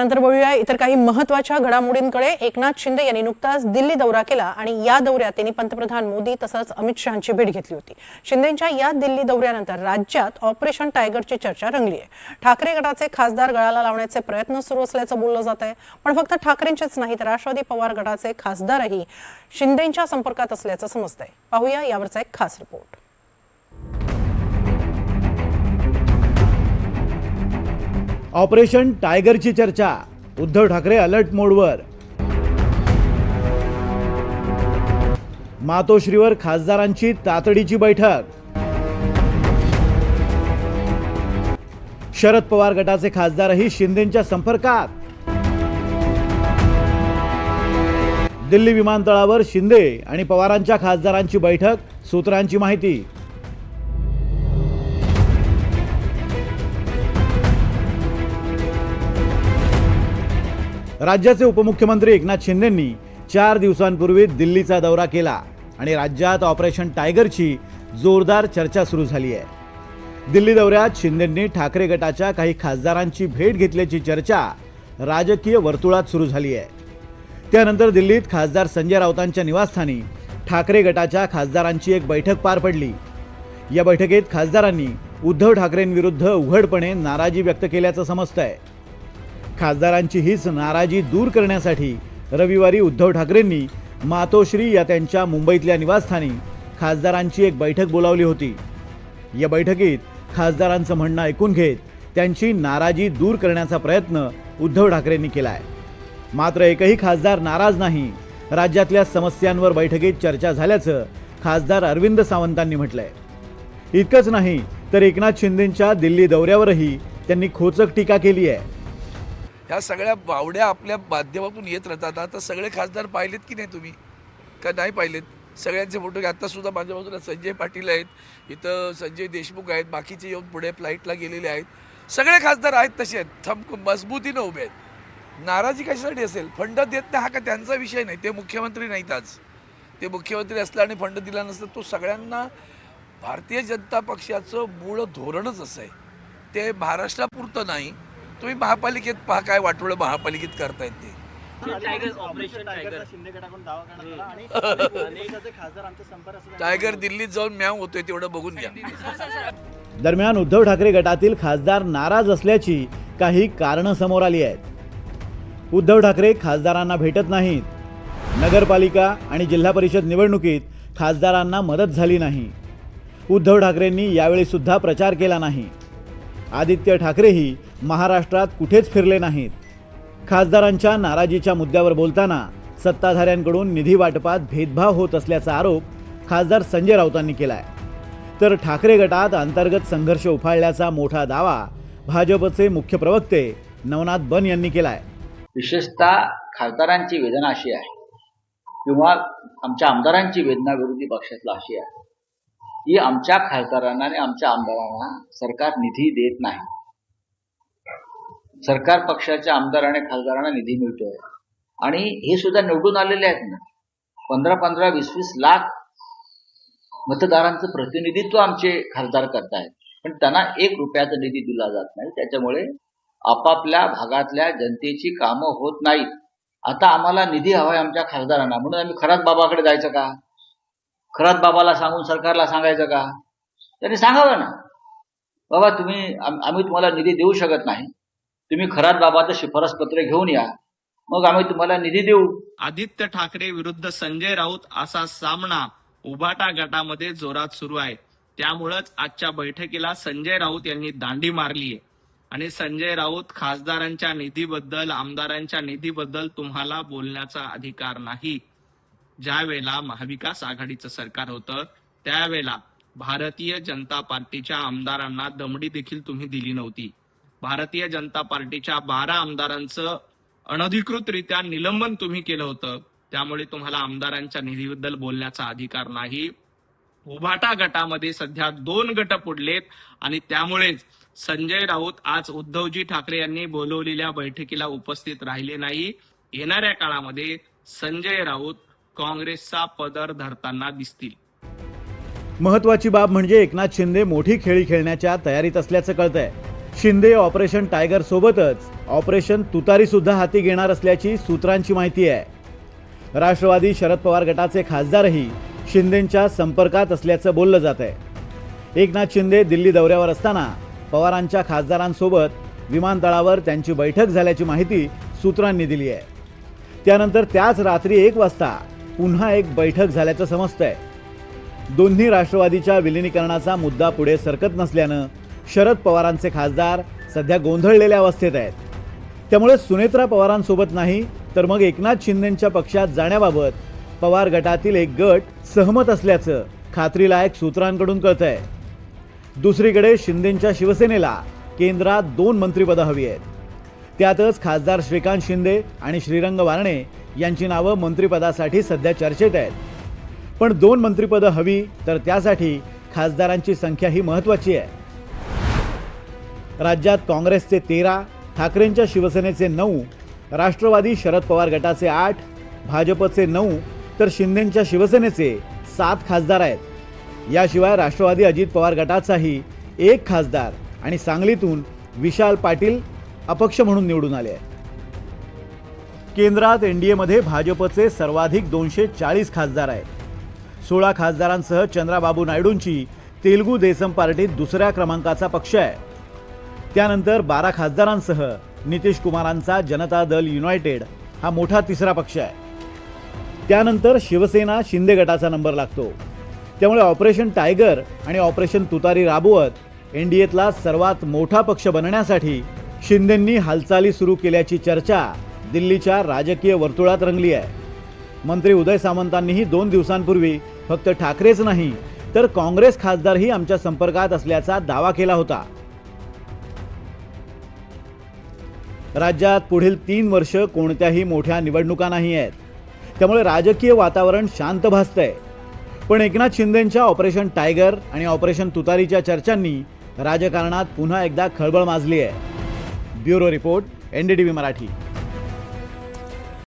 यानंतर वळूया इतर काही महत्त्वाच्या घडामोडींकडे। एकनाथ शिंदे यांनी नुकताच दिल्ली दौरा केला आणि या दौऱ्यात त्यांनी पंतप्रधान मोदी तसंच अमित शहांची भेट घेतली होती। शिंदेंच्या या दिल्ली दौऱ्यानंतर राज्यात ऑपरेशन टायगरची चर्चा रंगली आहे। ठाकरे गटाचे खासदार गळाला लावण्याचे प्रयत्न सुरू असल्याचं बोललं जात आहे। पण फक्त ठाकरेंचेच नाही तर राष्ट्रवादी पवार गटाचे खासदारही शिंदेंच्या संपर्कात असल्याचं समजतंय। पाहूया यावरचा एक खास रिपोर्ट। ऑपरेशन टायगरची चर्चा, उद्धव ठाकरे अलर्ट मोडवर। मातोश्रीवर खासदारांची तातडीची बैठक। शरद पवार गटाचे खासदारही शिंदेंच्या संपर्कात। दिल्ली विमानतळावर शिंदे आणि पवारांच्या खासदारांची बैठक, सूत्रांची माहिती। राज्याचे उपमुख्यमंत्री एकनाथ शिंदेंनी 4 दिवसांपूर्वी दिल्लीचा दौरा केला आणि राज्यात ऑपरेशन टायगरची जोरदार चर्चा सुरू झाली आहे। दिल्ली दौऱ्यात शिंदेंनी ठाकरे गटाच्या काही खासदारांची भेट घेतल्याची चर्चा राजकीय वर्तुळात सुरू झाली आहे। त्यानंतर दिल्लीत खासदार संजय राऊतांच्या निवासस्थानी ठाकरे गटाच्या खासदारांची एक बैठक पार पडली। या बैठकीत खासदारांनी उद्धव ठाकरेंविरुद्ध उघडपणे नाराजी व्यक्त केल्याचं समजतंय। खासदारांची हीच नाराजी दूर करण्यासाठी रविवारी उद्धव ठाकरेंनी मातोश्री या त्यांच्या मुंबईतल्या निवासस्थानी खासदारांची एक बैठक बोलावली होती। या बैठकीत खासदारांचं म्हणणं ऐकून घेत त्यांची नाराजी दूर करण्याचा प्रयत्न उद्धव ठाकरेंनी केलाय। मात्र एकही खासदार नाराज नाही। राज्यातल्या समस्यांवर बैठकीत चर्चा झाल्याचं खासदार अरविंद सावंतांनी म्हटलंय। इतकंच नाही तर एकनाथ शिंदेंच्या दिल्ली दौऱ्यावरही त्यांनी खोचक टीका केली आहे। ह्या सगळ्या बावड्या आपल्या माध्यमातून येत राहतात। आता सगळे खासदार पाहिलेत की नाही तुम्ही, का नाही पाहिलेत? सगळ्यांचे फोटो आत्तासुद्धा माझ्या बाजूला संजय पाटील आहेत, इथं संजय देशमुख आहेत, बाकीचे येऊन पुढे फ्लाईटला गेलेले आहेत। सगळे खासदार आहेत तसे आहेत, मजबूतीनं उभे आहेत। नाराजी कशासाठी असेल? फंड देत नाही हा का त्यांचा विषय नाही, ते मुख्यमंत्री नाहीत। आज ते मुख्यमंत्री असलं आणि फंड दिला नसतं, तो सगळ्यांना भारतीय जनता पक्षाचं मूळ धोरणच असं आहे। ते महाराष्ट्रापुरतं नाही, तुम्ही महापालिकेत पहा काय वाटोळं महापालिकेत करतायत ते। टायगर दिल्लीत जाऊन म्याव होतोय तेवढं बघून घ्या। दरम्यान उद्धव ठाकरे गटातील खासदार नाराज असल्याची काही कारणं समोर आली आहेत। उद्धव ठाकरे खासदारांना भेटत नाहीत। नगरपालिका आणि जिल्हा परिषद निवडणुकीत खासदारांना मदत झाली नाही। उद्धव ठाकरेंनी यावेळी सुद्धा प्रचार केला नाही। आदित्य ठाकरेही महाराष्ट्रात कुठेच फिरले नाहीत। खासदारांच्या नाराजीच्या मुद्द्यावर बोलताना सत्ताधाऱ्यांकडून निधी वाटपात भेदभाव होत असल्याचा आरोप खासदार संजय राऊतांनी केलाय। तर ठाकरे गटात अंतर्गत संघर्ष उफाळल्याचा मोठा दावा भाजपचे मुख्य प्रवक्ते नवनाथ बन यांनी केलाय। विशेषतः खासदारांची वेदना अशी आहे किंवा आमच्या आमदारांची वेदना विरोधी पक्षातला अशी आहे की आमच्या खासदारांना आणि आमच्या आमदारांना सरकार निधी देत नाही। सरकार पक्षाच्या आमदार आणि खासदारांना निधी मिळतोय आणि हे सुद्धा निवडून आलेले आहेत ना, 15-15, 20-20 लाख मतदारांचं प्रतिनिधित्व आमचे खासदार करतायत, पण त्यांना 1 रुपयाचा निधी दिला जात नाही। त्याच्यामुळे आपापल्या भागातल्या जनतेची कामं होत नाहीत। आता आम्हाला निधी हवाय आमच्या खासदारांना, म्हणून आम्ही खरात बाबाकडे जायचं का? खरात बाबाला सांगून सरकारला सांगायचं का? त्यांनी सांगावं ना, बाबा आम्ही तुम्हाला निधी देऊ शकत नाही, तुम्ही खरात बाबाचं शिफारस पत्र घेऊन या, मग आम्ही तुम्हाला निधी देऊ। आदित्य ठाकरे विरुद्ध संजय राऊत असा सामना उभाटा गटामध्ये जोरात सुरू आहे। त्यामुळेच आजच्या बैठकीला संजय राऊत यांनी दांडी मारली आहे आणि संजय राऊत खासदारांच्या निधीबद्दल, आमदारांच्या निधीबद्दल तुम्हाला बोलण्याचा अधिकार नाही। ज्या वेळेला महाविकास आघाडीचं सरकार होतं त्यावेळेला भारतीय जनता पार्टीच्या आमदारांना दमडी देखील तुम्ही दिली नव्हती। भारतीय जनता पार्टीच्या 12 आमदारांचं अनधिकृतरित्या निलंबन तुम्ही केलं होतं। त्यामुळे तुम्हाला आमदारांच्या निधीबद्दल बोलण्याचा अधिकार नाही। उभाटा गटामध्ये सध्या 2 गट पुढलेत आणि त्यामुळेच संजय राऊत आज उद्धवजी ठाकरे यांनी बोलवलेल्या बैठकीला उपस्थित राहिले नाही। येणाऱ्या काळामध्ये संजय राऊत काँग्रेसचा पदर धरताना दिसतील। महत्त्वाची बाब म्हणजे एकनाथ शिंदे मोठी खेळी खेळण्याच्या तयारीत असल्याचं कळतंय। शिंदे ऑपरेशन टायगर सोबतच ऑपरेशन तुतारी सुद्धा हाती घेणार असल्याची सूत्रांची माहिती आहे. राष्ट्रवादी शरद पवार गटाचे खासदारही शिंदेंच्या संपर्कात असल्याचं बोललं जात आहे. एकनाथ शिंदे दिल्ली दौऱ्यावर असताना पवारांच्या खासदारांसोबत विमानतळावर त्यांची बैठक झाल्याची माहिती सूत्रांनी दिली आहे. त्यानंतर त्याच रात्री 1 वाजता पुन्हा एक बैठक झाल्याचं समजतंय. दोन्ही राष्ट्रवादीच्या विलिनीकरणाचा मुद्दा पुढे सरकत नसल्यानं शरद पवारांचे खासदार सध्या गोंधळलेल्या अवस्थेत आहेत. त्यामुळे सुनेत्रा पवारांसोबत नाही तर मग एकनाथ शिंदेंच्या पक्षात जाण्याबाबत पवार गटातील एक गट सहमत असल्याचं खात्रीलायक सूत्रांकडून कळतंय. दुसरीकडे शिंदेंच्या शिवसेनेला केंद्रात 2 मंत्रिपदं हवी आहेत. त्यातच खासदार श्रीकांत शिंदे आणि श्रीरंग बारणे यांची नावं मंत्रिपदासाठी सध्या चर्चेत आहेत. पण 2 मंत्रिपदं हवी तर त्यासाठी खासदारांची संख्या ही महत्त्वाची आहे. राज्यात काँग्रेसचे 13, ठाकरेंच्या शिवसेनेचे 9, राष्ट्रवादी शरद पवार गटाचे 8, भाजपचे 9 तर शिंदेंच्या शिवसेनेचे 7 खासदार आहेत. याशिवाय राष्ट्रवादी अजित पवार गटाचाही 1 खासदार आणि सांगलीतून विशाल पाटील अपक्ष म्हणून निवडून आले आहेत. केंद्रात एनडीएमध्ये भाजपचे सर्वाधिक 240 खासदार आहेत. 16 खासदारांसह चंद्राबाबू नायडूंची तेलुगू देसम पार्टीत दुसऱ्या क्रमांकाचा पक्ष आहे. त्यानंतर 12 खासदारांसह नितीश कुमारांचा जनता दल युनायटेड हा मोठा तिसरा पक्ष आहे. त्यानंतर शिवसेना शिंदे गटाचा नंबर लागतो. त्यामुळे ऑपरेशन टायगर आणि ऑपरेशन तुतारी राबवत एनडीएतला सर्वात मोठा पक्ष बनण्यासाठी शिंदेंनी हालचाली सुरू केल्याची चर्चा दिल्लीच्या राजकीय वर्तुळात रंगली आहे. मंत्री उदय सामंतांनीही 2 दिवसांपूर्वी फक्त ठाकरेच नाही तर काँग्रेस खासदारही आमच्या संपर्कात असल्याचा दावा केला होता. राज्यात पुढील 3 वर्ष कोणत्याही मोठ्या निवडणुका नाही आहेत. त्यामुळे राजकीय वातावरण शांत भासतंय. पण एकनाथ शिंदेंच्या ऑपरेशन टायगर आणि ऑपरेशन तुतारीच्या चर्चांनी राजकारणात पुन्हा एकदा खळबळ माजली आहे. Bureau report, NDTV Marathi.